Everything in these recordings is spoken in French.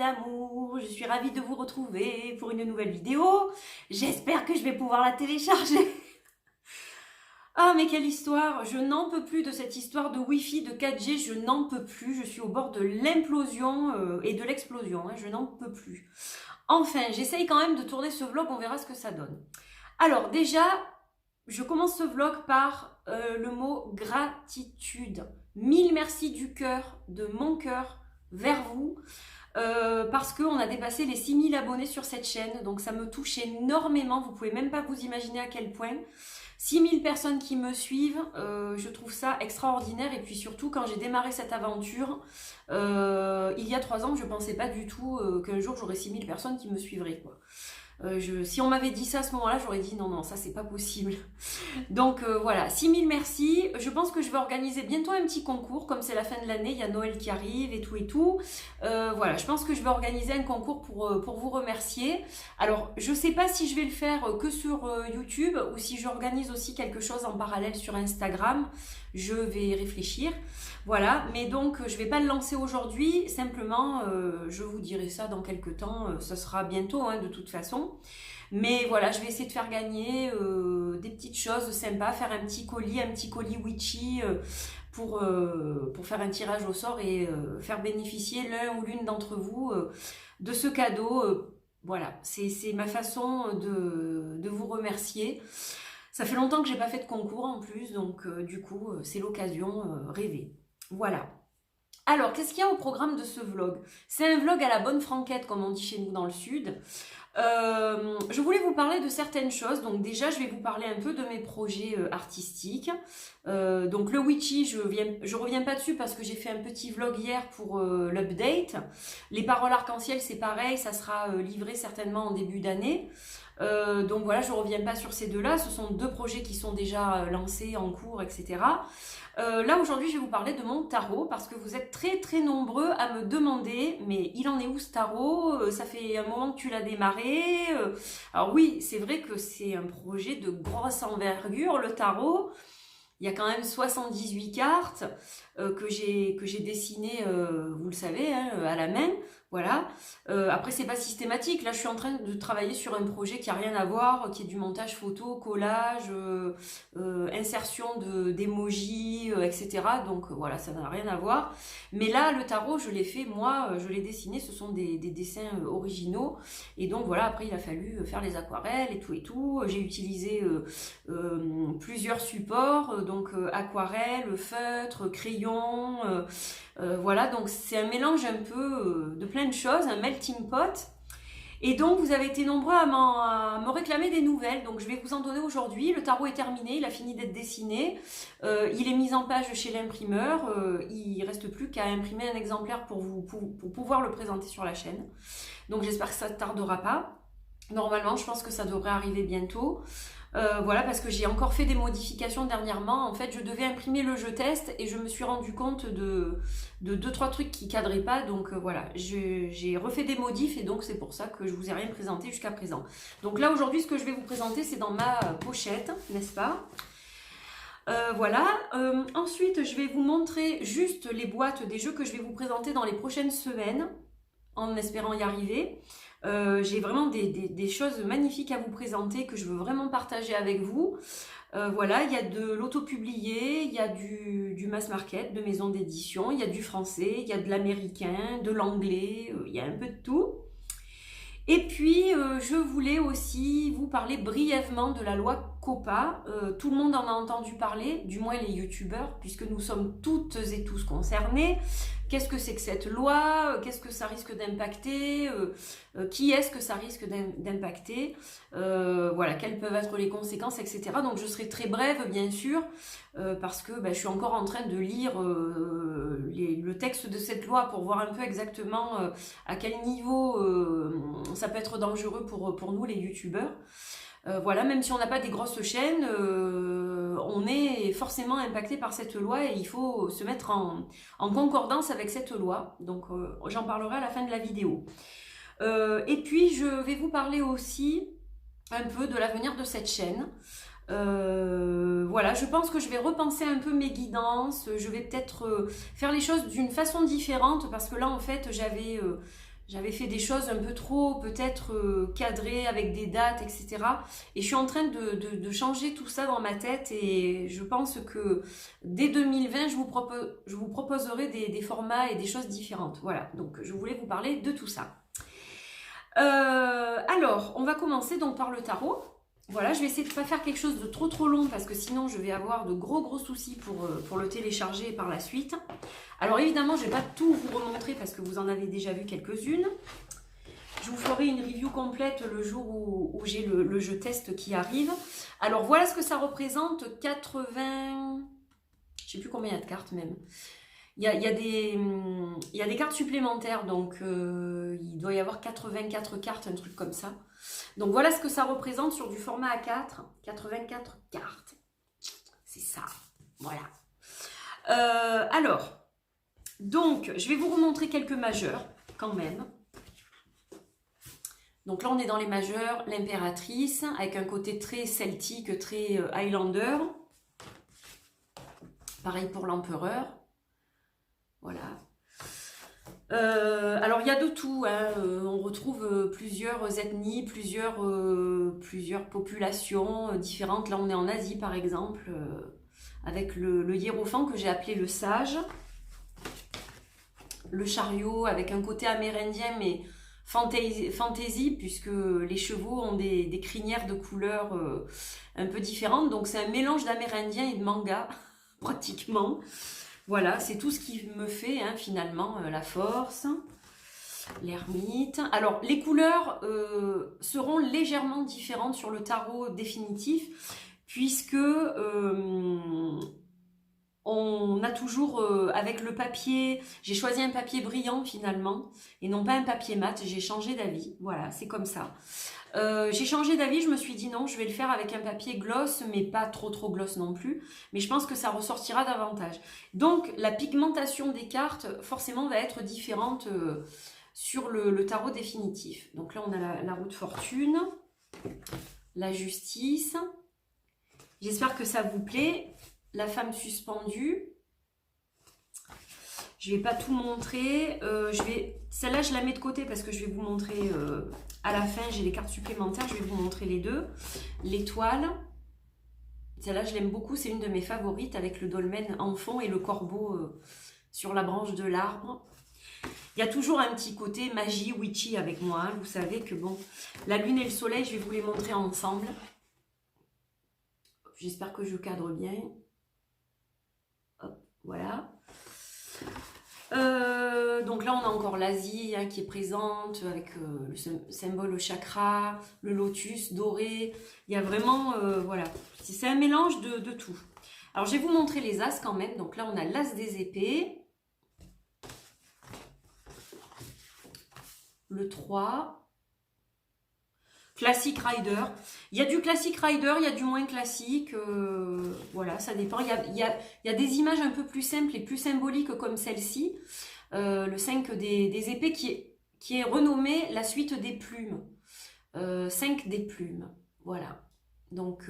amours, je suis ravie de vous retrouver pour une nouvelle vidéo. J'espère que je vais pouvoir la télécharger. Ah mais quelle histoire, je n'en peux plus de cette histoire de Wi-Fi, de 4G, je n'en peux plus, je suis au bord de l'implosion et de l'explosion, je n'en peux plus. Enfin, j'essaye quand même de tourner ce vlog, on verra ce que ça donne. Alors déjà, je commence ce vlog par le mot gratitude. Mille merci du cœur, de mon cœur vers vous. Parce qu'on a dépassé les 6000 abonnés sur cette chaîne, donc ça me touche énormément, vous pouvez même pas vous imaginer à quel point. 6000 personnes qui me suivent, je trouve ça extraordinaire, et puis surtout quand j'ai démarré cette aventure, il y a 3 ans, je pensais pas du tout qu'un jour j'aurais 6000 personnes qui me suivraient, quoi. Si on m'avait dit ça à ce moment-là, j'aurais dit non, ça c'est pas possible. Donc voilà, 6000 merci. Je pense que je vais organiser bientôt un petit concours, comme c'est la fin de l'année, il y a Noël qui arrive et tout. Voilà, je pense que je vais organiser un concours pour vous remercier. Alors, je sais pas si je vais le faire que sur YouTube ou si j'organise aussi quelque chose en parallèle sur Instagram. Je vais réfléchir. Voilà, mais donc je vais pas le lancer aujourd'hui, simplement je vous dirai ça dans quelques temps, ça sera bientôt de toute façon. Mais voilà, je vais essayer de faire gagner des petites choses sympas, faire un petit colis Witchy pour faire un tirage au sort et faire bénéficier l'un ou l'une d'entre vous de ce cadeau. Voilà, c'est ma façon de vous remercier. Ça fait longtemps que j'ai pas fait de concours en plus, donc du coup c'est l'occasion rêvée. Voilà. Alors, qu'est-ce qu'il y a au programme de ce vlog? C'est un vlog à la bonne franquette, comme on dit chez nous dans le sud. Je voulais vous parler de certaines choses. Donc déjà, je vais vous parler un peu de mes projets artistiques. Donc le Witchy, je reviens pas dessus parce que j'ai fait un petit vlog hier pour l'update. Les paroles arc-en-ciel, c'est pareil, ça sera livré certainement en début d'année. Donc voilà, je reviens pas sur ces deux-là. Ce sont 2 projets qui sont déjà lancés, en cours, etc. Là aujourd'hui je vais vous parler de mon tarot parce que vous êtes très nombreux à me demander mais il en est où ce tarot, ça fait un moment que tu l'as démarré. Alors oui, c'est vrai que c'est un projet de grosse envergure le tarot. Il y a quand même 78 cartes que j'ai dessinées, vous le savez, à la main. Voilà. Après, c'est pas systématique. Là, je suis en train de travailler sur un projet qui a rien à voir, qui est du montage photo, collage, insertion d'émojis, etc. Donc voilà, ça n'a rien à voir. Mais là, le tarot, je l'ai fait, moi, je l'ai dessiné. Ce sont des dessins originaux. Et donc voilà, après, il a fallu faire les aquarelles et tout. J'ai utilisé plusieurs supports, donc aquarelle, feutre, crayon. Voilà, donc c'est un mélange un peu de plein de choses, un melting pot. Et donc vous avez été nombreux à me réclamer des nouvelles, donc je vais vous en donner aujourd'hui. Le tarot est terminé, il a fini d'être dessiné, il est mis en page chez l'imprimeur, il reste plus qu'à imprimer un exemplaire pour pouvoir le présenter sur la chaîne. Donc j'espère que ça ne tardera pas. Normalement, je pense que ça devrait arriver bientôt. Voilà, parce que j'ai encore fait des modifications dernièrement. En fait, je devais imprimer le jeu test et je me suis rendu compte de 2-3 trucs qui cadraient pas. Donc voilà, j'ai refait des modifs et donc c'est pour ça que je vous ai rien présenté jusqu'à présent. Donc là, aujourd'hui, ce que je vais vous présenter, c'est dans ma pochette, n'est-ce pas? Voilà, ensuite, je vais vous montrer juste les boîtes des jeux que je vais vous présenter dans les prochaines semaines, en espérant y arriver. J'ai vraiment des choses magnifiques à vous présenter que je veux vraiment partager avec vous. Voilà, il y a de l'auto-publié, il y a du mass market, de maison d'édition, il y a du français, il y a de l'américain, de l'anglais, il y a un peu de tout. Et puis, je voulais aussi vous parler brièvement de la loi COPPA. Tout le monde en a entendu parler, du moins les youtubeurs, puisque nous sommes toutes et tous concernés. Qu'est-ce que c'est que cette loi? Qu'est-ce que ça risque d'impacter? Qui est-ce que ça risque d'impacter? Voilà, quelles peuvent être les conséquences, etc. Donc je serai très brève, bien sûr, parce que je suis encore en train de lire le texte de cette loi pour voir un peu exactement à quel niveau ça peut être dangereux pour nous, les youtubeurs. Voilà, même si on n'a pas des grosses chaînes, on est forcément impacté par cette loi et il faut se mettre en concordance avec cette loi. Donc j'en parlerai à la fin de la vidéo. Et puis je vais vous parler aussi un peu de l'avenir de cette chaîne. Voilà, je pense que je vais repenser un peu mes guidances, je vais peut-être faire les choses d'une façon différente parce que là en fait J'avais fait des choses un peu trop peut-être cadrées avec des dates, etc. Et je suis en train de changer tout ça dans ma tête et je pense que dès 2020, je vous proposerai des formats et des choses différentes. Voilà, donc je voulais vous parler de tout ça. Alors, on va commencer donc par le tarot. Voilà, je vais essayer de ne pas faire quelque chose de trop long parce que sinon je vais avoir de gros soucis pour le télécharger par la suite. Alors évidemment, je ne vais pas tout vous remontrer parce que vous en avez déjà vu quelques-unes. Je vous ferai une review complète le jour où j'ai le jeu test qui arrive. Alors voilà ce que ça représente, 80... Je ne sais plus combien il y a de cartes même. Il y a des cartes supplémentaires, donc il doit y avoir 84 cartes, un truc comme ça. Donc voilà ce que ça représente sur du format A4, 84 cartes. C'est ça, voilà. Alors, donc je vais vous remontrer quelques majeurs quand même. Donc là on est dans les majeurs, l'impératrice, avec un côté très celtique, très Highlander. Pareil pour l'empereur. Voilà. Alors il y a de tout, hein. On retrouve plusieurs ethnies, plusieurs populations différentes. Là on est en Asie par exemple, avec le hiérophant que j'ai appelé le sage. Le chariot avec un côté amérindien mais fantasy puisque les chevaux ont des crinières de couleurs un peu différentes. Donc c'est un mélange d'amérindien et de manga pratiquement. Voilà, c'est tout ce qui me fait hein, finalement la force, l'ermite. Alors, les couleurs seront légèrement différentes sur le tarot définitif, puisque on a toujours, avec le papier, j'ai choisi un papier brillant finalement, et non pas un papier mat, j'ai changé d'avis. Voilà, c'est comme ça. J'ai changé d'avis, je me suis dit non, je vais le faire avec un papier gloss, mais pas trop gloss non plus. Mais je pense que ça ressortira davantage. Donc, la pigmentation des cartes, forcément, va être différente sur le tarot définitif. Donc là, on a la roue de fortune, la justice. J'espère que ça vous plaît. La femme suspendue. Je ne vais pas tout montrer. Celle-là, je la mets de côté parce que je vais vous montrer... à la fin, j'ai les cartes supplémentaires, je vais vous montrer les deux. L'étoile, celle-là, je l'aime beaucoup, c'est une de mes favorites avec le dolmen en fond et le corbeau sur la branche de l'arbre. Il y a toujours un petit côté magie, witchy avec moi. Hein. Vous savez que bon, la lune et le soleil, je vais vous les montrer ensemble. J'espère que je cadre bien. Hop, voilà. Donc là on a encore l'Asie hein, qui est présente avec le symbole chakra, le lotus doré. Il y a vraiment, voilà, c'est un mélange de tout. Alors je vais vous montrer les as quand même. Donc là on a l'as des épées, le 3, classique rider. Il y a du classique rider, il y a du moins classique, voilà, ça dépend. Il y a des images un peu plus simples et plus symboliques comme celle-ci. Le 5 des épées qui est renommé la suite des plumes. 5 des plumes, voilà. Donc,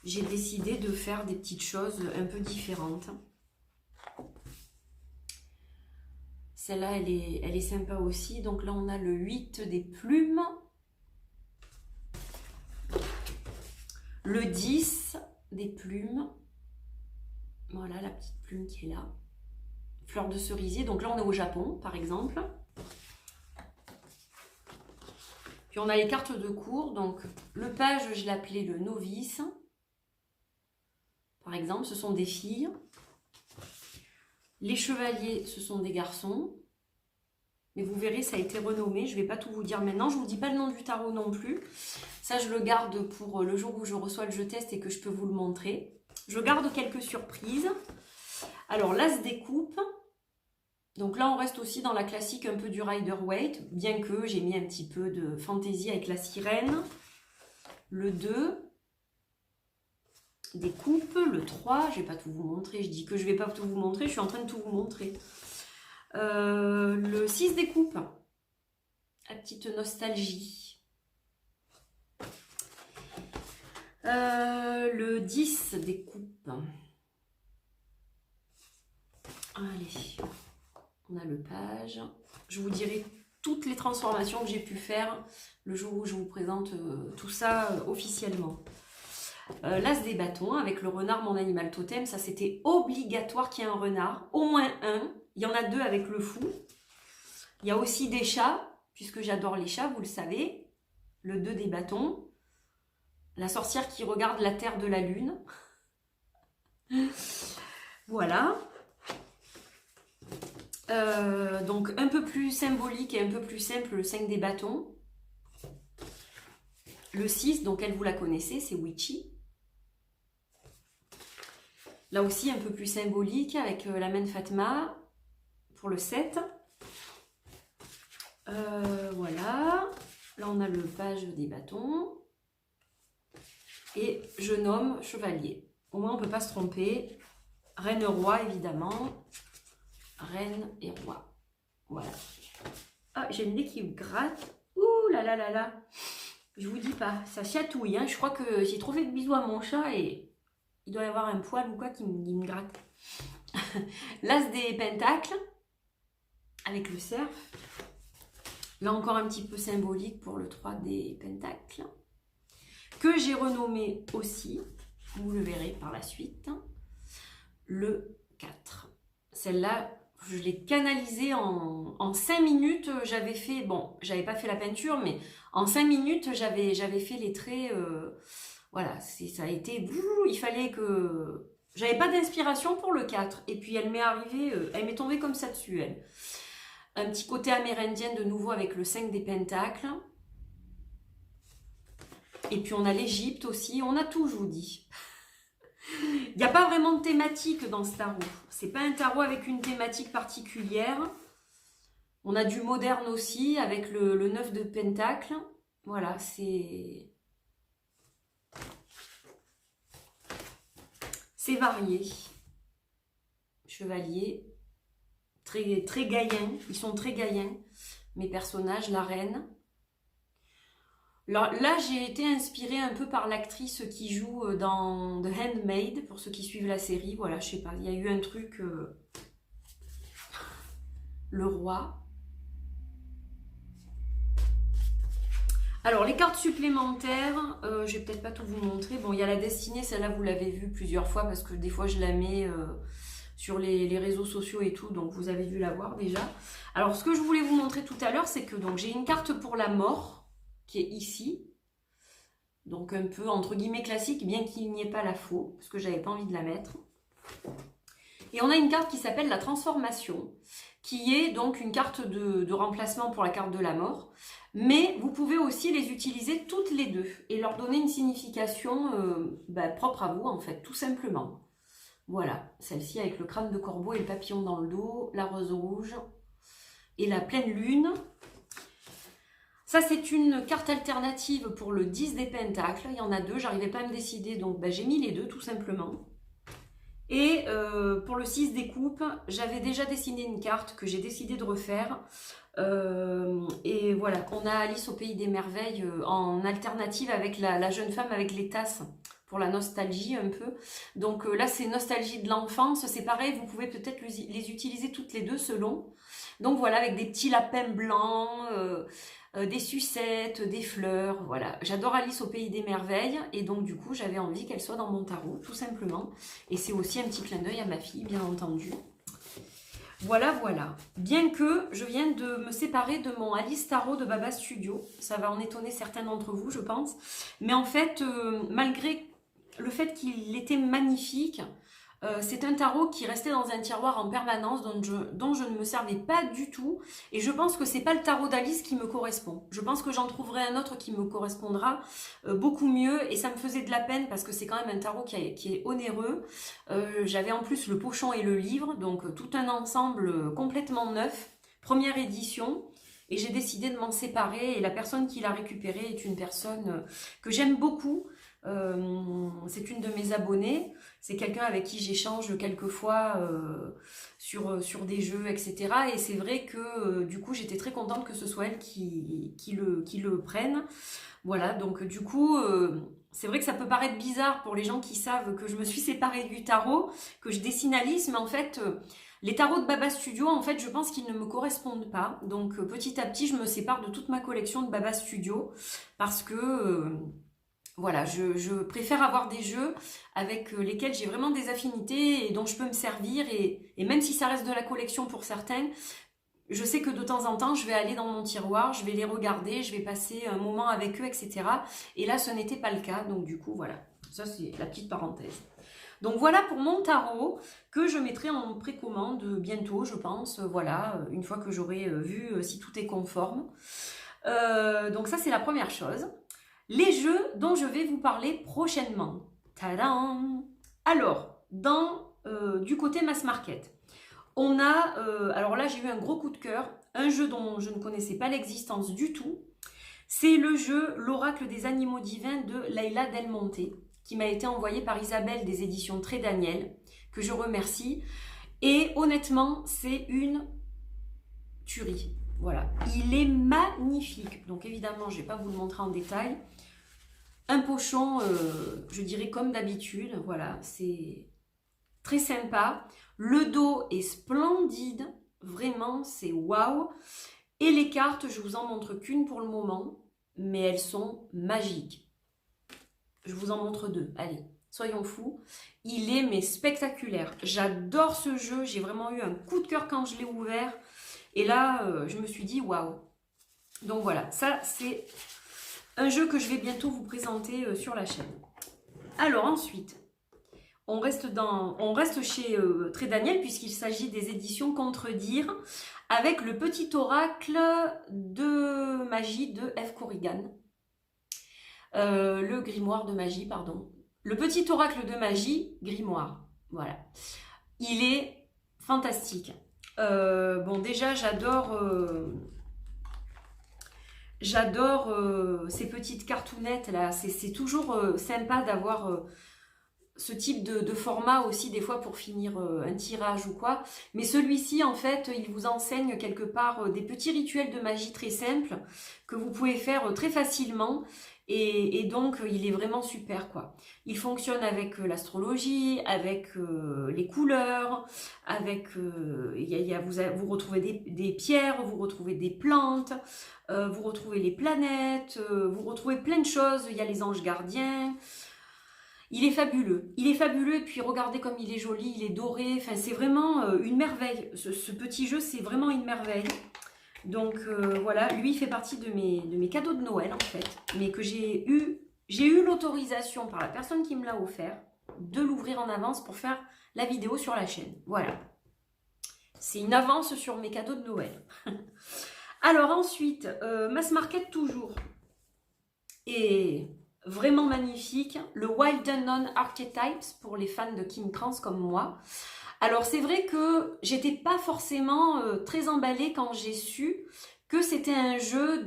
j'ai décidé de faire des petites choses un peu différentes. Celle-là, elle est sympa aussi. Donc là, on a le 8 des plumes. Le 10 des plumes. Voilà, la petite plume qui est là. Fleur de cerisier. Donc là, on est au Japon, par exemple. Puis on a les cartes de cours. Donc, le page, je l'appelais le novice. Par exemple, ce sont des filles. Les chevaliers, ce sont des garçons. Mais vous verrez, ça a été renommé. Je ne vais pas tout vous dire maintenant. Je ne vous dis pas le nom du tarot non plus. Ça, je le garde pour le jour où je reçois le jeu test et que je peux vous le montrer. Je garde quelques surprises. Alors, l'as des coupes. Donc là, on reste aussi dans la classique un peu du Rider-Waite, bien que j'ai mis un petit peu de fantaisie avec la sirène. Le 2. Des coupes. Le 3. Je ne vais pas tout vous montrer. Je dis que je ne vais pas tout vous montrer. Je suis en train de tout vous montrer. Le 6 des coupes. La petite nostalgie. Le 10 des coupes. Allez. On a le page. Je vous dirai toutes les transformations que j'ai pu faire le jour où je vous présente tout ça officiellement. L'as des bâtons avec le renard, mon animal totem. Ça, c'était obligatoire qu'il y ait un renard. Au moins un. Il y en a deux avec le fou. Il y a aussi des chats, puisque j'adore les chats, vous le savez. Le 2 des bâtons. La sorcière qui regarde la terre de la lune. Voilà. Donc un peu plus symbolique et un peu plus simple, le 5 des bâtons. Le 6, donc elle, vous la connaissez, c'est Witchy. Là aussi un peu plus symbolique avec la main de Fatma pour le 7. Voilà. Là on a le page des bâtons. Et je nomme chevalier. Au moins on ne peut pas se tromper. Reine roi évidemment. Reine et roi. Voilà. Ah, j'ai le nez qui me gratte. Ouh là là là là. Je vous dis pas, ça chatouille. Hein. Je crois que j'ai trop fait de bisous à mon chat et il doit y avoir un poil ou quoi qui me gratte. L'as des pentacles avec le cerf. Là encore un petit peu symbolique pour le 3 des pentacles. Que j'ai renommé aussi, vous le verrez par la suite, le 4. Celle-là, je l'ai canalisée en 5 minutes. J'avais fait, bon, j'avais pas fait la peinture, mais en 5 minutes, j'avais fait les traits. Voilà, ça a été... Il fallait que... J'avais pas d'inspiration pour le 4. Et puis, elle m'est arrivée, elle m'est tombée comme ça dessus, elle. Un petit côté amérindien de nouveau avec le 5 des pentacles. Et puis, on a l'Égypte aussi. On a tout, je vous dis. Il n'y a pas vraiment de thématique dans ce tarot. C'est pas un tarot avec une thématique particulière. On a du moderne aussi avec le 9 de pentacle. Voilà, c'est varié. Chevalier, très gaïen. Ils sont très gaïens. Mes personnages, la reine. Là, j'ai été inspirée un peu par l'actrice qui joue dans The Handmaid, pour ceux qui suivent la série. Voilà, je sais pas, il y a eu un truc... Le roi. Alors, les cartes supplémentaires, je vais peut-être pas tout vous montrer. Bon, il y a la destinée, celle-là, vous l'avez vue plusieurs fois, parce que des fois, je la mets sur les réseaux sociaux et tout, donc vous avez dû la voir déjà. Alors, ce que je voulais vous montrer tout à l'heure, c'est que j'ai une carte pour la mort, qui est ici, donc un peu entre guillemets classique, bien qu'il n'y ait pas la faux, parce que j'avais pas envie de la mettre. Et on a une carte qui s'appelle la transformation, qui est donc une carte de remplacement pour la carte de la mort, mais vous pouvez aussi les utiliser toutes les deux et leur donner une signification propre à vous en fait, tout simplement. Voilà, celle-ci avec le crâne de corbeau et le papillon dans le dos, la rose rouge et la pleine lune. Ça, c'est une carte alternative pour le 10 des pentacles. Il y en a deux, j'arrivais pas à me décider, donc j'ai mis les deux tout simplement. Et pour le 6 des coupes, j'avais déjà dessiné une carte que j'ai décidé de refaire. Et voilà, on a Alice au pays des merveilles en alternative avec la jeune femme avec les tasses pour la nostalgie un peu. Donc là, c'est nostalgie de l'enfance. C'est pareil, vous pouvez peut-être les utiliser toutes les deux selon. Donc voilà, avec des petits lapins blancs... des sucettes, des fleurs, voilà. J'adore Alice au pays des merveilles et donc du coup j'avais envie qu'elle soit dans mon tarot, tout simplement. Et c'est aussi un petit clin d'œil à ma fille, bien entendu. Voilà, voilà. Bien que je viens de me séparer de mon Alice Tarot de Baba Studio, ça va en étonner certains d'entre vous, je pense. Mais en fait, malgré le fait qu'il était magnifique, c'est un tarot qui restait dans un tiroir en permanence, dont je ne me servais pas du tout. Et je pense que c'est pas le tarot d'Alice qui me correspond. Je pense que j'en trouverai un autre qui me correspondra beaucoup mieux. Et ça me faisait de la peine parce que c'est quand même un tarot qui est onéreux. J'avais en plus le pochon et le livre, donc tout un ensemble complètement neuf. Première édition. Et j'ai décidé de m'en séparer. Et la personne qui l'a récupéré est une personne que j'aime beaucoup. C'est une de mes abonnées, c'est quelqu'un avec qui j'échange quelquefois sur des jeux, etc. Et c'est vrai que du coup j'étais très contente que ce soit elle qui le prenne. Voilà, donc du coup c'est vrai que ça peut paraître bizarre pour les gens qui savent que je me suis séparée du tarot, que je dessine Alice, mais en fait Les tarots de Baba Studio, en fait, je pense qu'ils ne me correspondent pas. Donc, petit à petit, je me sépare de toute ma collection de Baba Studio parce que, voilà, je préfère avoir des jeux avec lesquels j'ai vraiment des affinités et dont je peux me servir. Et même si ça reste de la collection pour certains, je sais que de temps en temps, je vais aller dans mon tiroir, je vais les regarder, je vais passer un moment avec eux, etc. Et là, ce n'était pas le cas. Donc, du coup, voilà. Ça, c'est la petite parenthèse. Donc, voilà pour mon tarot que je mettrai en précommande bientôt, je pense. Voilà, une fois que j'aurai vu si tout est conforme. Donc, ça, c'est la première chose. Les jeux dont je vais vous parler prochainement. Tadam! Alors, du côté mass market, on a, alors là j'ai eu un gros coup de cœur, un jeu dont je ne connaissais pas l'existence du tout. C'est le jeu L'Oracle des Animaux Divins de Leila Del Monte, qui m'a été envoyé par Isabelle des éditions Très Daniel, que je remercie. Et honnêtement, c'est une tuerie. Voilà, il est magnifique. Donc évidemment, je ne vais pas vous le montrer en détail. Un pochon, je dirais comme d'habitude. Voilà, c'est très sympa. Le dos est splendide. Vraiment, c'est waouh. Et les cartes, je vous en montre qu'une pour le moment, mais elles sont magiques. Je vous en montre deux. Allez, soyons fous. Il est mais spectaculaire. J'adore ce jeu. J'ai vraiment eu un coup de cœur quand je l'ai ouvert. Et là, je me suis dit waouh. Donc voilà, ça c'est un jeu que je vais bientôt vous présenter sur la chaîne. Alors ensuite, on reste chez Très Daniel puisqu'il s'agit des éditions Contredire avec le petit oracle de magie de F. Corrigan. Le grimoire de magie, pardon. Le petit oracle de magie, grimoire. Voilà. Il est fantastique. Bon, déjà, j'adore ces petites cartounettes là. C'est toujours sympa d'avoir ce type de format aussi des fois pour finir un tirage ou quoi. Mais celui-ci en fait il vous enseigne quelque part des petits rituels de magie très simples que vous pouvez faire très facilement et donc il est vraiment super quoi. Il fonctionne avec l'astrologie, avec les couleurs, avec vous retrouvez des pierres, vous retrouvez des plantes, vous retrouvez les planètes, vous retrouvez plein de choses, il y a les anges gardiens. Il est fabuleux et puis regardez comme il est joli, il est doré, enfin c'est vraiment une merveille, ce petit jeu c'est vraiment une merveille. Donc voilà, lui il fait partie de mes cadeaux de Noël en fait, mais que j'ai eu l'autorisation par la personne qui me l'a offert de l'ouvrir en avance pour faire la vidéo sur la chaîne, voilà. C'est une avance sur mes cadeaux de Noël. Alors ensuite, Mass Market toujours, et vraiment magnifique, le Wild Unknown Archetypes pour les fans de Kim Krans comme moi. Alors c'est vrai que j'étais pas forcément très emballée quand j'ai su que c'était un jeu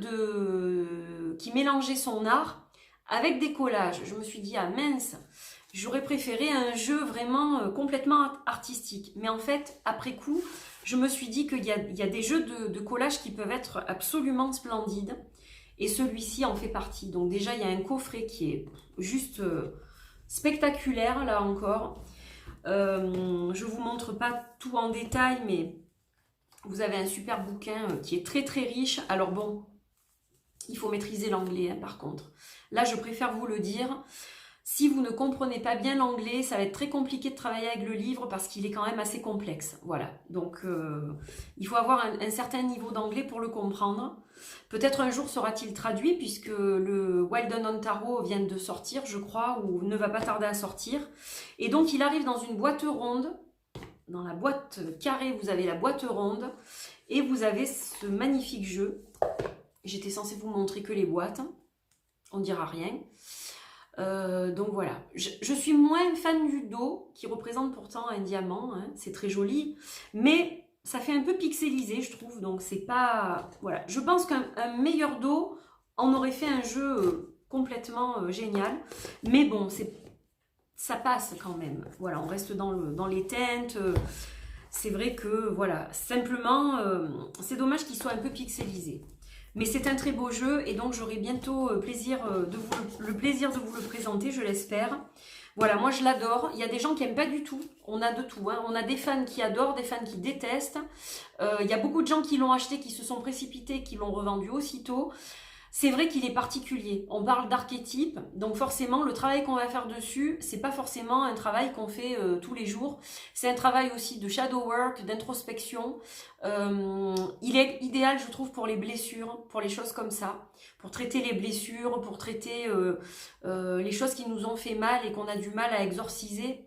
qui mélangeait son art avec des collages. Je me suis dit ah mince, j'aurais préféré un jeu vraiment complètement artistique. Mais en fait après coup, je me suis dit qu'il y a des jeux de collage qui peuvent être absolument splendides. Et celui-ci en fait partie. Donc déjà, il y a un coffret qui est juste spectaculaire, là encore. Je ne vous montre pas tout en détail, mais vous avez un super bouquin qui est très très riche. Alors bon, il faut maîtriser l'anglais hein, par contre. Là, je préfère vous le dire. Si vous ne comprenez pas bien l'anglais, ça va être très compliqué de travailler avec le livre parce qu'il est quand même assez complexe. Voilà, donc il faut avoir un certain niveau d'anglais pour le comprendre. Peut-être un jour sera-t-il traduit puisque le Wild Unknown Tarot vient de sortir, je crois, ou ne va pas tarder à sortir. Et donc il arrive dans une boîte ronde. Dans la boîte carrée, vous avez la boîte ronde et vous avez ce magnifique jeu. J'étais censée vous montrer que les boîtes, on dira rien. Donc voilà, je suis moins fan du dos qui représente pourtant un diamant, hein, c'est très joli, mais ça fait un peu pixelisé je trouve, donc c'est pas... Voilà, je pense qu'un meilleur dos en aurait fait un jeu complètement génial, mais bon, ça passe quand même. Voilà, on reste dans les teintes, c'est vrai que voilà, simplement, c'est dommage qu'il soit un peu pixelisé. Mais c'est un très beau jeu et donc j'aurai bientôt le plaisir de vous le présenter, je l'espère. Voilà, moi je l'adore. Il y a des gens qui n'aiment pas du tout. On a de tout. Hein. On a des fans qui adorent, des fans qui détestent. Il y a beaucoup de gens qui l'ont acheté, qui se sont précipités, qui l'ont revendu aussitôt. C'est vrai qu'il est particulier. On parle d'archétype, donc forcément le travail qu'on va faire dessus, c'est pas forcément un travail qu'on fait tous les jours. C'est un travail aussi de shadow work, d'introspection. Il est idéal, je trouve, pour les blessures, pour les choses comme ça, pour traiter les blessures, pour traiter les choses qui nous ont fait mal et qu'on a du mal à exorciser.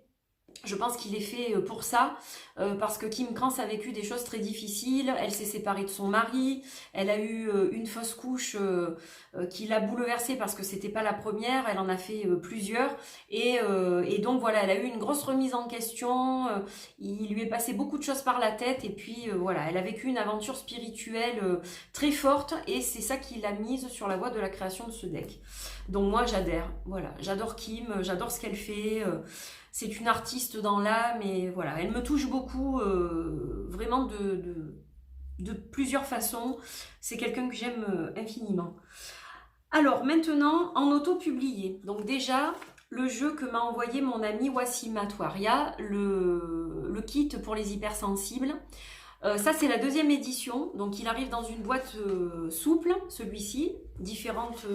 Je pense qu'il est fait pour ça, parce que Kim Krans a vécu des choses très difficiles. Elle s'est séparée de son mari, elle a eu une fausse couche qui l'a bouleversée parce que c'était pas la première, elle en a fait plusieurs. Et donc voilà, elle a eu une grosse remise en question, il lui est passé beaucoup de choses par la tête, et puis voilà, elle a vécu une aventure spirituelle très forte, et c'est ça qui l'a mise sur la voie de la création de ce deck. Donc moi j'adhère, voilà, j'adore Kim, j'adore ce qu'elle fait. C'est une artiste dans l'âme, et voilà, elle me touche beaucoup, vraiment de plusieurs façons. C'est quelqu'un que j'aime infiniment. Alors maintenant, en auto-publié. Donc déjà, le jeu que m'a envoyé mon ami Wassima Touaria, le kit pour les hypersensibles. Ça, c'est la deuxième édition, donc il arrive dans une boîte souple, celui-ci, différente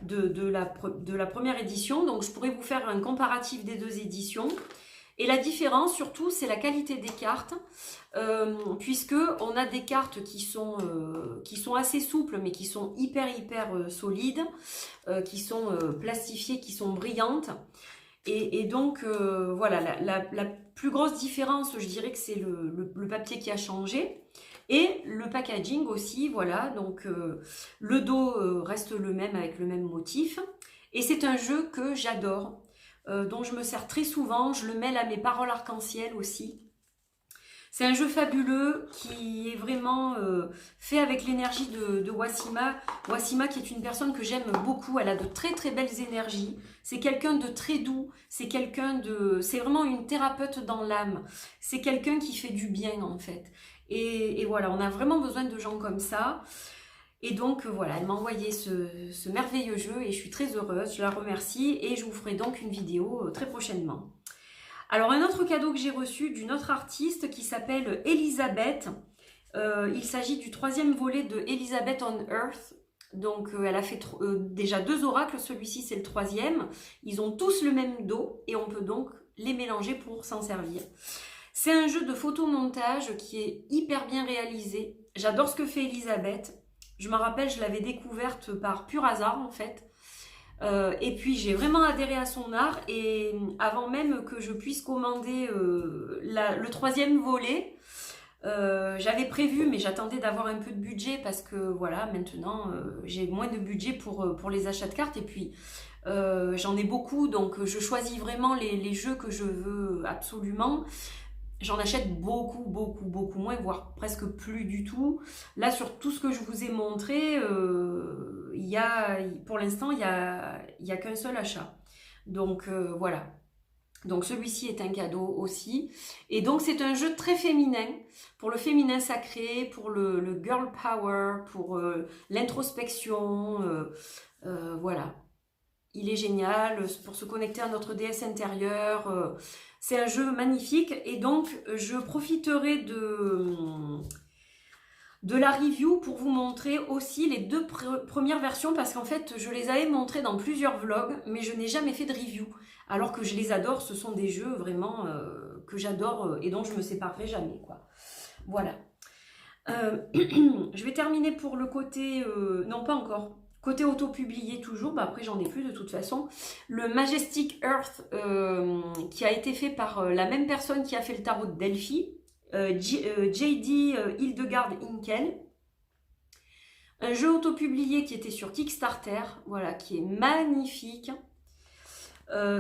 de la première édition. Donc je pourrais vous faire un comparatif des deux éditions. Et la différence, surtout, c'est la qualité des cartes, puisque on a des cartes qui sont assez souples, mais qui sont hyper solides, qui sont plastifiées, qui sont brillantes. Et donc, voilà, la plus grosse différence, je dirais que c'est le papier qui a changé. Et le packaging aussi, voilà, donc le dos reste le même avec le même motif. Et c'est un jeu que j'adore, dont je me sers très souvent. Je le mêle à mes paroles arc-en-ciel aussi. C'est un jeu fabuleux qui est vraiment fait avec l'énergie de Wassima. Wassima qui est une personne que j'aime beaucoup. Elle a de très belles énergies. C'est quelqu'un de très doux. C'est vraiment une thérapeute dans l'âme. C'est quelqu'un qui fait du bien en fait. Et voilà, on a vraiment besoin de gens comme ça. Et donc voilà, elle m'a envoyé ce merveilleux jeu et je suis très heureuse. Je la remercie et je vous ferai donc une vidéo très prochainement. Alors, un autre cadeau que j'ai reçu d'une autre artiste qui s'appelle Elisabeth. Il s'agit du 3e volet de Elisabeth on Earth. Donc, elle a fait déjà 2 oracles. Celui-ci, c'est le 3e. Ils ont tous le même dos et on peut donc les mélanger pour s'en servir. C'est un jeu de photomontage qui est hyper bien réalisé. J'adore ce que fait Elisabeth. Je me rappelle, je l'avais découverte par pur hasard, en fait. Et puis j'ai vraiment adhéré à son art, et avant même que je puisse commander le 3e volet, j'avais prévu, mais j'attendais d'avoir un peu de budget parce que voilà, maintenant j'ai moins de budget pour les achats de cartes, et puis j'en ai beaucoup, donc je choisis vraiment les jeux que je veux absolument. J'en achète beaucoup moins, voire presque plus du tout. Là, sur tout ce que je vous ai montré, pour l'instant, il y a qu'un seul achat. Donc, voilà. Donc, celui-ci est un cadeau aussi. Et donc, c'est un jeu très féminin, pour le féminin sacré, pour le girl power, pour l'introspection. Voilà. Il est génial pour se connecter à notre déesse intérieure. C'est un jeu magnifique, et donc je profiterai de la review pour vous montrer aussi les 2 premières versions, parce qu'en fait je les avais montrées dans plusieurs vlogs, mais je n'ai jamais fait de review, alors que je les adore. Ce sont des jeux vraiment que j'adore et dont je ne me séparerai jamais, quoi. Voilà. Je vais terminer pour le côté... non, pas encore. Côté auto-publié toujours, après j'en ai plus de toute façon. Le Majestic Earth qui a été fait par la même personne qui a fait le tarot de Delphi, JD Hildegard Inkel. Un jeu auto-publié qui était sur Kickstarter, voilà, qui est magnifique.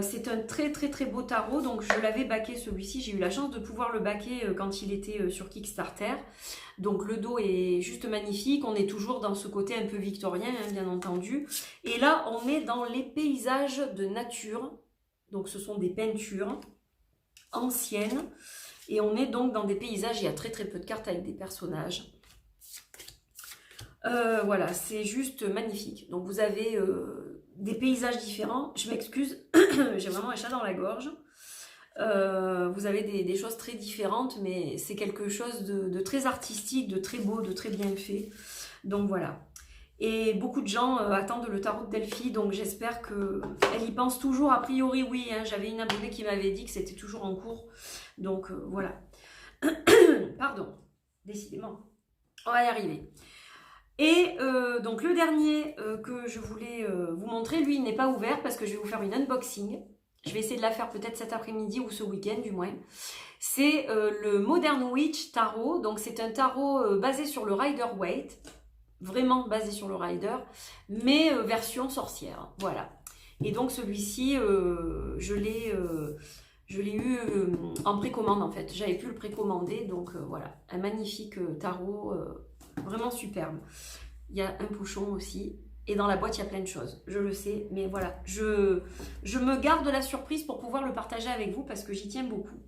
C'est un très beau tarot, donc je l'avais backé celui-ci. J'ai eu la chance de pouvoir le backer quand il était sur Kickstarter. Donc le dos est juste magnifique. On est toujours dans ce côté un peu victorien, hein, bien entendu. Et là, on est dans les paysages de nature. Donc ce sont des peintures anciennes. Et on est donc dans des paysages. Il y a très peu de cartes avec des personnages. Voilà, c'est juste magnifique. Donc vous avez des paysages différents. Je m'excuse, J'ai vraiment un chat dans la gorge. Vous avez des choses très différentes, mais c'est quelque chose de très artistique, de très beau, de très bien fait. Donc voilà. Et beaucoup de gens attendent le tarot de Delphi, donc j'espère qu'elle y pense toujours. A priori, oui, hein, j'avais une abonnée qui m'avait dit que c'était toujours en cours. Donc voilà. Pardon, décidément. On va y arriver. Et donc le dernier que je voulais vous montrer, lui, il n'est pas ouvert parce que je vais vous faire une unboxing. Je vais essayer de la faire peut-être cet après-midi ou ce week-end du moins. C'est le Modern Witch Tarot. Donc c'est un tarot basé sur le Rider-Waite. Vraiment basé sur le Rider, mais version sorcière. Voilà. Et donc celui-ci, je l'ai eu en précommande en fait. J'avais pu le précommander, donc voilà. Un magnifique tarot, vraiment superbe. Il y a un bouchon aussi. Et dans la boîte, il y a plein de choses. Je le sais, mais voilà. Je me garde la surprise pour pouvoir le partager avec vous parce que j'y tiens beaucoup.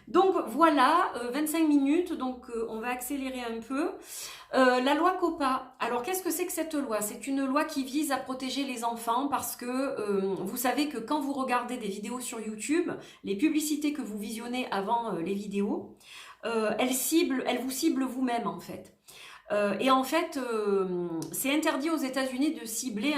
Donc voilà, 25 minutes, donc on va accélérer un peu. La loi COPPA, alors qu'est-ce que c'est que cette loi? C'est une loi qui vise à protéger les enfants parce que vous savez que quand vous regardez des vidéos sur YouTube, les publicités que vous visionnez avant les vidéos, elles vous ciblent vous-même en fait. Et en fait, c'est interdit aux États-Unis de cibler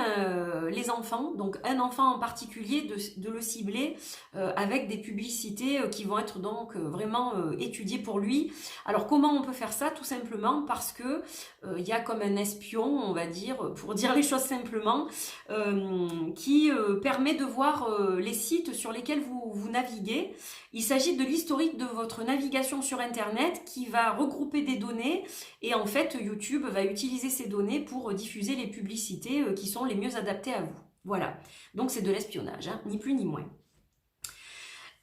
les enfants, donc un enfant en particulier, de le cibler avec des publicités qui vont être donc vraiment étudiées pour lui. Alors comment on peut faire ça? Tout simplement parce que il y a comme un espion, on va dire, pour dire les choses simplement, qui permet de voir les sites sur lesquels vous naviguez. Il s'agit de l'historique de votre navigation sur Internet qui va regrouper des données et en fait YouTube va utiliser ces données pour diffuser les publicités qui sont les mieux adaptées à vous. Voilà, donc c'est de l'espionnage, hein, ni plus ni moins.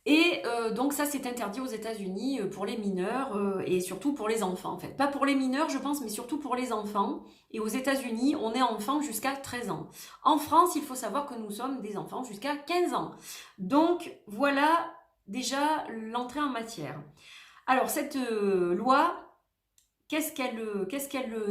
Et donc ça c'est interdit aux États-Unis pour les mineurs et surtout pour les enfants en fait. Pas pour les mineurs je pense mais surtout pour les enfants. Et aux États-Unis on est enfant jusqu'à 13 ans. En France il faut savoir que nous sommes des enfants jusqu'à 15 ans. Donc voilà déjà l'entrée en matière. Alors cette loi, qu'est-ce qu'elle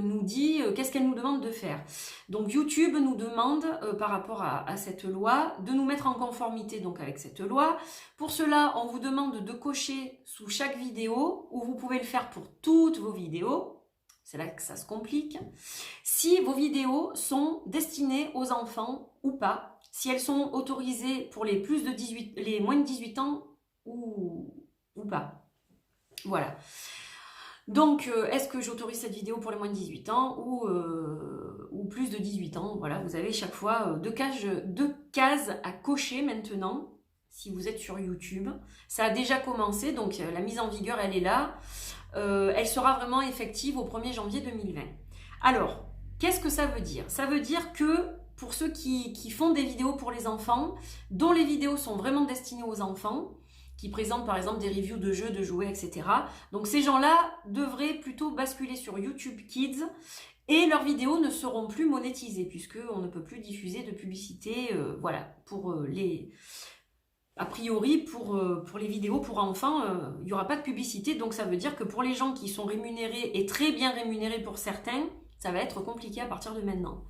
nous dit, qu'est-ce qu'elle nous demande de faire? Donc YouTube nous demande par rapport à cette loi de nous mettre en conformité donc avec cette loi. Pour cela on vous demande de cocher sous chaque vidéo, ou vous pouvez le faire pour toutes vos vidéos. C'est là que ça se complique. Si vos vidéos sont destinées aux enfants ou pas, si elles sont autorisées pour les moins de 18 ans ou pas. Voilà. Donc, est-ce que j'autorise cette vidéo pour les moins de 18 ans ou plus de 18 ans? Voilà, vous avez chaque fois deux cases à cocher maintenant, si vous êtes sur YouTube. Ça a déjà commencé, donc la mise en vigueur, elle est là. Elle sera vraiment effective au 1er janvier 2020. Alors, qu'est-ce que ça veut dire? Ça veut dire que pour ceux qui font des vidéos pour les enfants, dont les vidéos sont vraiment destinées aux enfants, qui présentent par exemple des reviews de jeux, de jouets, etc. Donc ces gens-là devraient plutôt basculer sur YouTube Kids et leurs vidéos ne seront plus monétisées puisqu'on ne peut plus diffuser de publicité. Voilà, a priori, pour les vidéos pour enfants, il n'y aura pas de publicité. Donc ça veut dire que pour les gens qui sont rémunérés et très bien rémunérés pour certains, ça va être compliqué à partir de maintenant.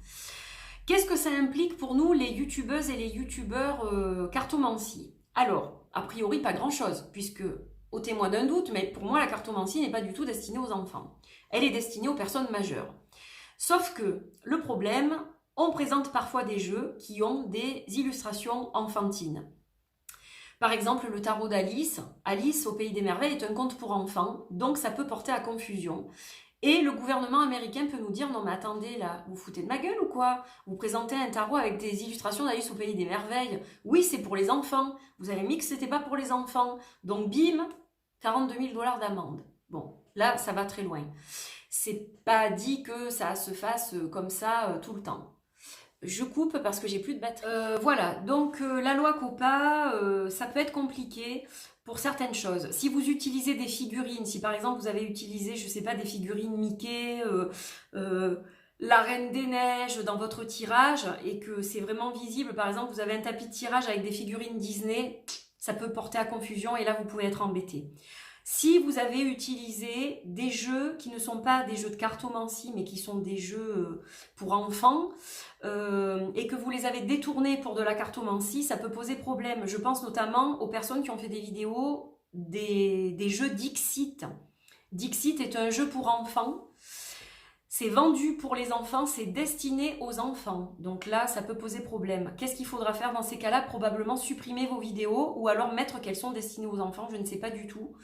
Qu'est-ce que ça implique pour nous, les youtubeuses et les youtubeurs cartomanciers? Alors, a priori, pas grand-chose, puisque, au témoin d'un doute, mais pour moi, la cartomancie n'est pas du tout destinée aux enfants. Elle est destinée aux personnes majeures. Sauf que, le problème, on présente parfois des jeux qui ont des illustrations enfantines. Par exemple, le tarot d'Alice. Alice au Pays des Merveilles est un conte pour enfants, donc ça peut porter à confusion. Et le gouvernement américain peut nous dire « Non mais attendez là, vous foutez de ma gueule ou quoi? Vous présentez un tarot avec des illustrations d'Alice au Pays des Merveilles. Oui, c'est pour les enfants. Vous avez mis que c'était pas pour les enfants. Donc bim, 42 000 $ d'amende. » Bon, là, ça va très loin. C'est pas dit que ça se fasse comme ça tout le temps. Je coupe parce que j'ai plus de batterie. Voilà, donc la loi COPPA, ça peut être compliqué pour certaines choses. Si vous utilisez des figurines, si par exemple vous avez utilisé, je sais pas, des figurines Mickey, la Reine des Neiges dans votre tirage et que c'est vraiment visible, par exemple vous avez un tapis de tirage avec des figurines Disney, ça peut porter à confusion et là vous pouvez être embêté. Si vous avez utilisé des jeux qui ne sont pas des jeux de cartomancie, mais qui sont des jeux pour enfants, et que vous les avez détournés pour de la cartomancie, ça peut poser problème. Je pense notamment aux personnes qui ont fait des vidéos des jeux Dixit. Dixit est un jeu pour enfants. C'est vendu pour les enfants, c'est destiné aux enfants. Donc là, ça peut poser problème. Qu'est-ce qu'il faudra faire dans ces cas-là? Probablement supprimer vos vidéos ou alors mettre qu'elles sont destinées aux enfants, je ne sais pas du tout.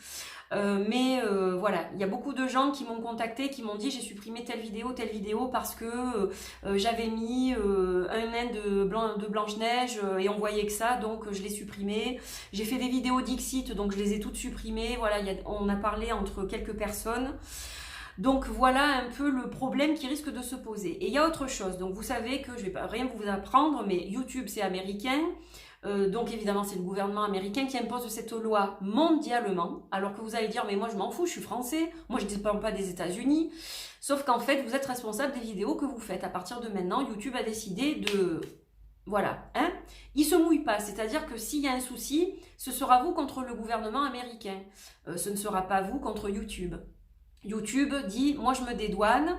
Voilà, il y a beaucoup de gens qui m'ont contacté, qui m'ont dit j'ai supprimé telle vidéo parce que j'avais mis un nain de Blanche-Neige et on voyait que ça, donc je l'ai supprimé. J'ai fait des vidéos Dixit, donc je les ai toutes supprimées. Voilà, on a parlé entre quelques personnes. Donc voilà un peu le problème qui risque de se poser. Et il y a autre chose, donc vous savez que je ne vais pas rien vous apprendre, mais YouTube c'est américain, donc évidemment c'est le gouvernement américain qui impose cette loi mondialement, alors que vous allez dire mais moi je m'en fous, je suis français, moi je ne dépends pas des États-Unis, sauf qu'en fait vous êtes responsable des vidéos que vous faites. À partir de maintenant, YouTube a décidé de... Voilà, hein, il se mouille pas, c'est-à-dire que s'il y a un souci, ce sera vous contre le gouvernement américain, ce ne sera pas vous contre YouTube. YouTube dit, moi je me dédouane,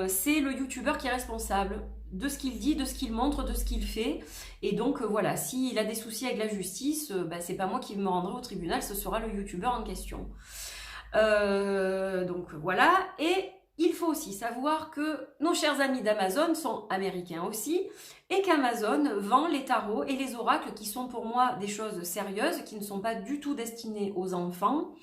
c'est le youtubeur qui est responsable de ce qu'il dit, de ce qu'il montre, de ce qu'il fait. Et donc voilà, s'il a des soucis avec la justice, c'est pas moi qui me rendrai au tribunal, ce sera le youtubeur en question. Donc voilà, et il faut aussi savoir que nos chers amis d'Amazon sont américains aussi, et qu'Amazon vend les tarots et les oracles qui sont pour moi des choses sérieuses, qui ne sont pas du tout destinées aux enfants.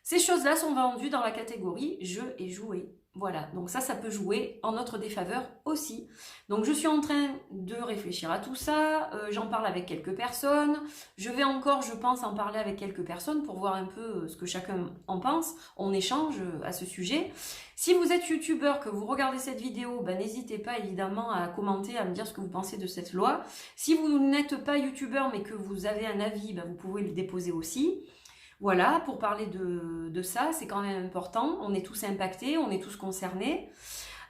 Ces choses-là sont vendues dans la catégorie jeux et jouets. Voilà, donc ça peut jouer en notre défaveur aussi. Donc je suis en train de réfléchir à tout ça, j'en parle avec quelques personnes, je vais encore, je pense, en parler avec quelques personnes pour voir un peu ce que chacun en pense, on échange à ce sujet. Si vous êtes youtubeur, que vous regardez cette vidéo, n'hésitez pas évidemment à commenter, à me dire ce que vous pensez de cette loi. Si vous n'êtes pas youtubeur mais que vous avez un avis, vous pouvez le déposer aussi. Voilà, pour parler de ça, c'est quand même important. On est tous impactés, on est tous concernés.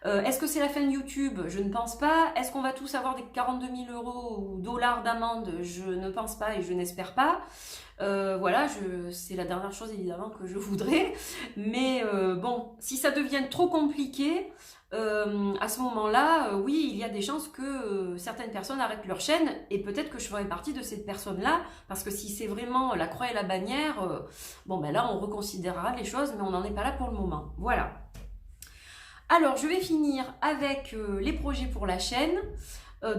Est-ce que c'est la fin de YouTube? Je ne pense pas. Est-ce qu'on va tous avoir des 42 000 € ou dollars d'amende? Je ne pense pas et je n'espère pas. Voilà, c'est la dernière chose évidemment que je voudrais. Mais bon, si ça devient trop compliqué, à ce moment-là, oui, il y a des chances que certaines personnes arrêtent leur chaîne et peut-être que je ferai partie de cette personne-là parce que si c'est vraiment la croix et la bannière, là on reconsidérera les choses mais on n'en est pas là pour le moment. Voilà. Alors, je vais finir avec les projets pour la chaîne.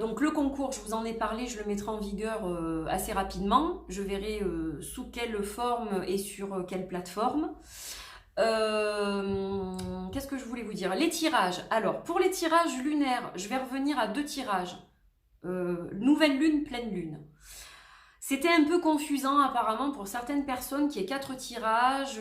Donc le concours, je vous en ai parlé, je le mettrai en vigueur assez rapidement. Je verrai sous quelle forme et sur quelle plateforme. Qu'est-ce que je voulais vous dire? Les tirages. Alors, pour les tirages lunaires, je vais revenir à 2 tirages. Nouvelle lune, pleine lune. C'était un peu confusant apparemment pour certaines personnes qu'il y ait 4 tirages.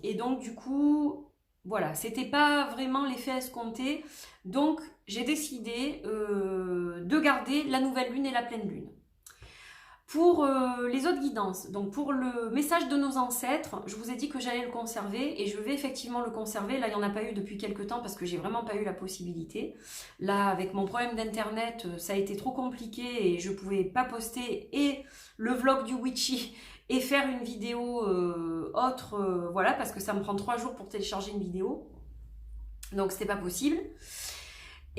Et donc, du coup, voilà, c'était pas vraiment l'effet escompté. Donc, j'ai décidé de garder la nouvelle lune et la pleine lune. Pour les autres guidances, donc pour le message de nos ancêtres, je vous ai dit que j'allais le conserver et je vais effectivement le conserver. Là, il n'y en a pas eu depuis quelques temps parce que j'ai vraiment pas eu la possibilité. Là, avec mon problème d'internet, ça a été trop compliqué et je pouvais pas poster et le vlog du Witchy et faire une vidéo autre, voilà, parce que ça me prend 3 jours pour télécharger une vidéo. Donc, c'était pas possible.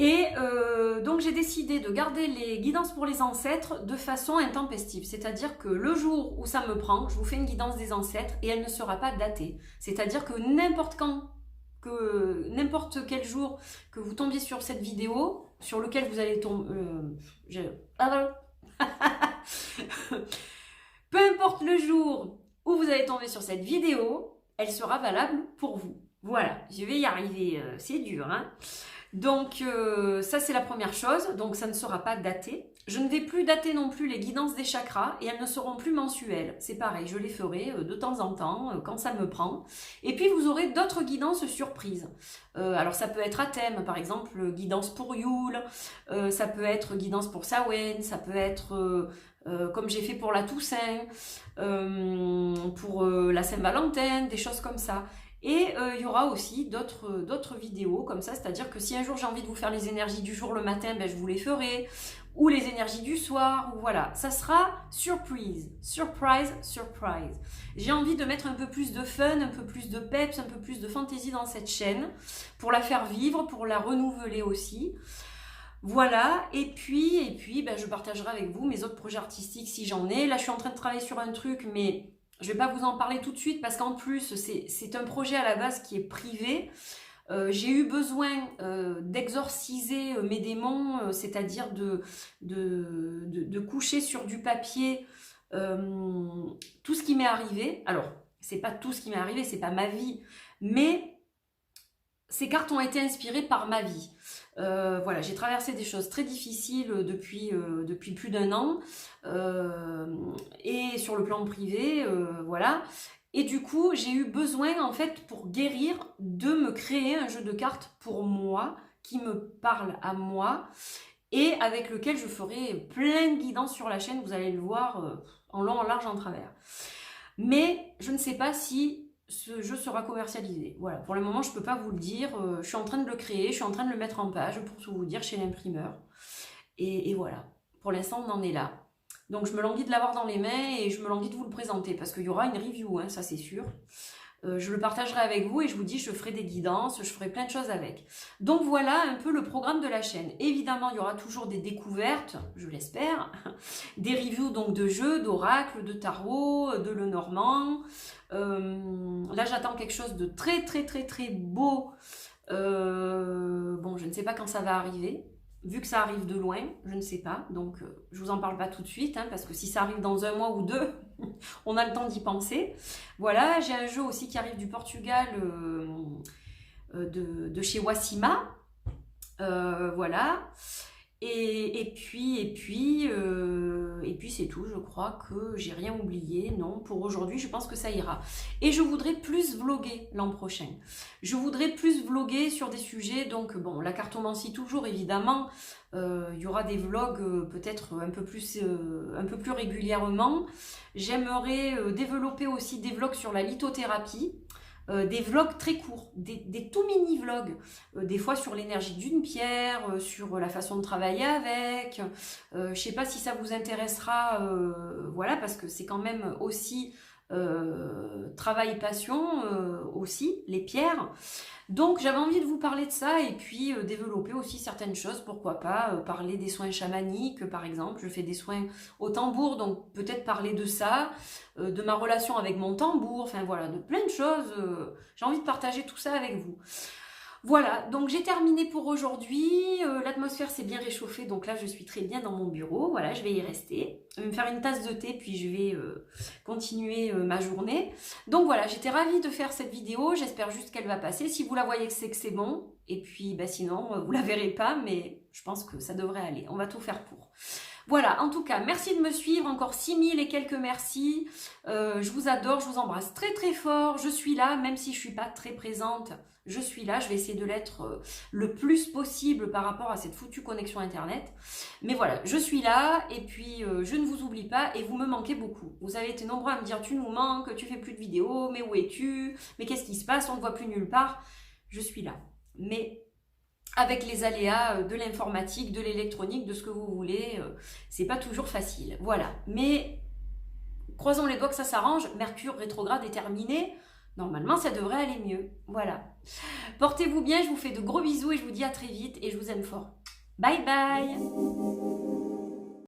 Et donc j'ai décidé de garder les guidances pour les ancêtres de façon intempestive. C'est-à-dire que le jour où ça me prend, je vous fais une guidance des ancêtres et elle ne sera pas datée. C'est-à-dire que n'importe quel jour que vous tombiez sur cette vidéo, sur lequel vous allez tomber... Peu importe le jour où vous allez tomber sur cette vidéo, elle sera valable pour vous. Voilà, je vais y arriver, c'est dur, hein. Donc ça c'est la première chose, donc ça ne sera pas daté. Je ne vais plus dater non plus les guidances des chakras et elles ne seront plus mensuelles. C'est pareil, je les ferai de temps en temps quand ça me prend. Et puis vous aurez d'autres guidances surprises. Alors ça peut être à thème, par exemple guidance pour Yule, ça peut être guidance pour Samhain, ça peut être comme j'ai fait pour la Toussaint, pour la Saint-Valentin, des choses comme ça. Et il y aura aussi d'autres vidéos comme ça, c'est-à-dire que si un jour j'ai envie de vous faire les énergies du jour le matin, ben, je vous les ferai, ou les énergies du soir, ou voilà. Ça sera surprise, surprise, surprise. J'ai envie de mettre un peu plus de fun, un peu plus de peps, un peu plus de fantaisie dans cette chaîne, pour la faire vivre, pour la renouveler aussi. Voilà, et puis ben, je partagerai avec vous mes autres projets artistiques si j'en ai. Là, je suis en train de travailler sur un truc, mais je ne vais pas vous en parler tout de suite parce qu'en plus, c'est un projet à la base qui est privé. J'ai eu besoin d'exorciser mes démons, c'est-à-dire de coucher sur du papier tout ce qui m'est arrivé. Alors, c'est pas tout ce qui m'est arrivé, c'est pas ma vie, mais ces cartes ont été inspirées par ma vie. Voilà, j'ai traversé des choses très difficiles depuis plus d'1 an, et sur le plan privé, voilà. Et du coup, j'ai eu besoin, en fait, pour guérir, de me créer un jeu de cartes pour moi, qui me parle à moi, et avec lequel je ferai plein de guidances sur la chaîne, vous allez le voir en long, en large, en travers. Mais je ne sais pas si ce jeu sera commercialisé. Voilà, pour le moment, je ne peux pas vous le dire. Je suis en train de le créer, je suis en train de le mettre en page, pour tout vous dire, chez l'imprimeur. Et voilà, pour l'instant, on en est là. Donc, je me languis de l'avoir dans les mains et je me languis de vous le présenter, parce qu'il y aura une review, hein, ça c'est sûr. Je le partagerai avec vous et je vous dis, je ferai des guidances, je ferai plein de choses avec. Donc voilà un peu le programme de la chaîne. Évidemment, il y aura toujours des découvertes, je l'espère, des reviews donc de jeux, d'oracles, de tarot, de Lenormand. Là, j'attends quelque chose de très très très très beau. Bon, je ne sais pas quand ça va arriver. Vu que ça arrive de loin, je ne sais pas, donc je vous en parle pas tout de suite, hein, parce que si ça arrive dans 1 mois ou 2, on a le temps d'y penser. Voilà, j'ai un jeu aussi qui arrive du Portugal, de chez Wassima, voilà. Et puis c'est tout, je crois que j'ai rien oublié, non, pour aujourd'hui, je pense que ça ira. Et je voudrais plus vloguer l'an prochain. Je voudrais plus vloguer sur des sujets, donc bon, la cartomancie toujours, évidemment, il y aura des vlogs peut-être un peu plus régulièrement. J'aimerais développer aussi des vlogs sur la lithothérapie. Des vlogs très courts, des tout mini vlogs, des fois sur l'énergie d'une pierre, sur la façon de travailler avec, je sais pas si ça vous intéressera, voilà, parce que c'est quand même aussi travail passion, aussi, les pierres. Donc j'avais envie de vous parler de ça et puis développer aussi certaines choses, pourquoi pas parler des soins chamaniques par exemple, je fais des soins au tambour, donc peut-être parler de ça, de ma relation avec mon tambour, enfin voilà, de plein de choses, j'ai envie de partager tout ça avec vous. Voilà, donc j'ai terminé pour aujourd'hui, l'atmosphère s'est bien réchauffée, donc là je suis très bien dans mon bureau, voilà, je vais y rester, je vais me faire une tasse de thé, puis je vais continuer ma journée. Donc voilà, j'étais ravie de faire cette vidéo, j'espère juste qu'elle va passer, si vous la voyez c'est que c'est bon, et puis bah, sinon vous la verrez pas, mais je pense que ça devrait aller, on va tout faire pour. Voilà, en tout cas, merci de me suivre, encore 6000 et quelques merci, je vous adore, je vous embrasse très très fort, je suis là, même si je suis pas très présente, je suis là, je vais essayer de l'être le plus possible par rapport à cette foutue connexion internet, mais voilà, je suis là, et puis je ne vous oublie pas, et vous me manquez beaucoup, vous avez été nombreux à me dire, tu nous manques, tu fais plus de vidéos, mais où es-tu, mais qu'est-ce qui se passe, on ne voit plus nulle part, je suis là, mais avec les aléas de l'informatique, de l'électronique, de ce que vous voulez, c'est pas toujours facile. Voilà, mais croisons les doigts que ça s'arrange. Mercure rétrograde est terminé. Normalement, ça devrait aller mieux. Voilà. Portez-vous bien, je vous fais de gros bisous et je vous dis à très vite et je vous aime fort. Bye bye!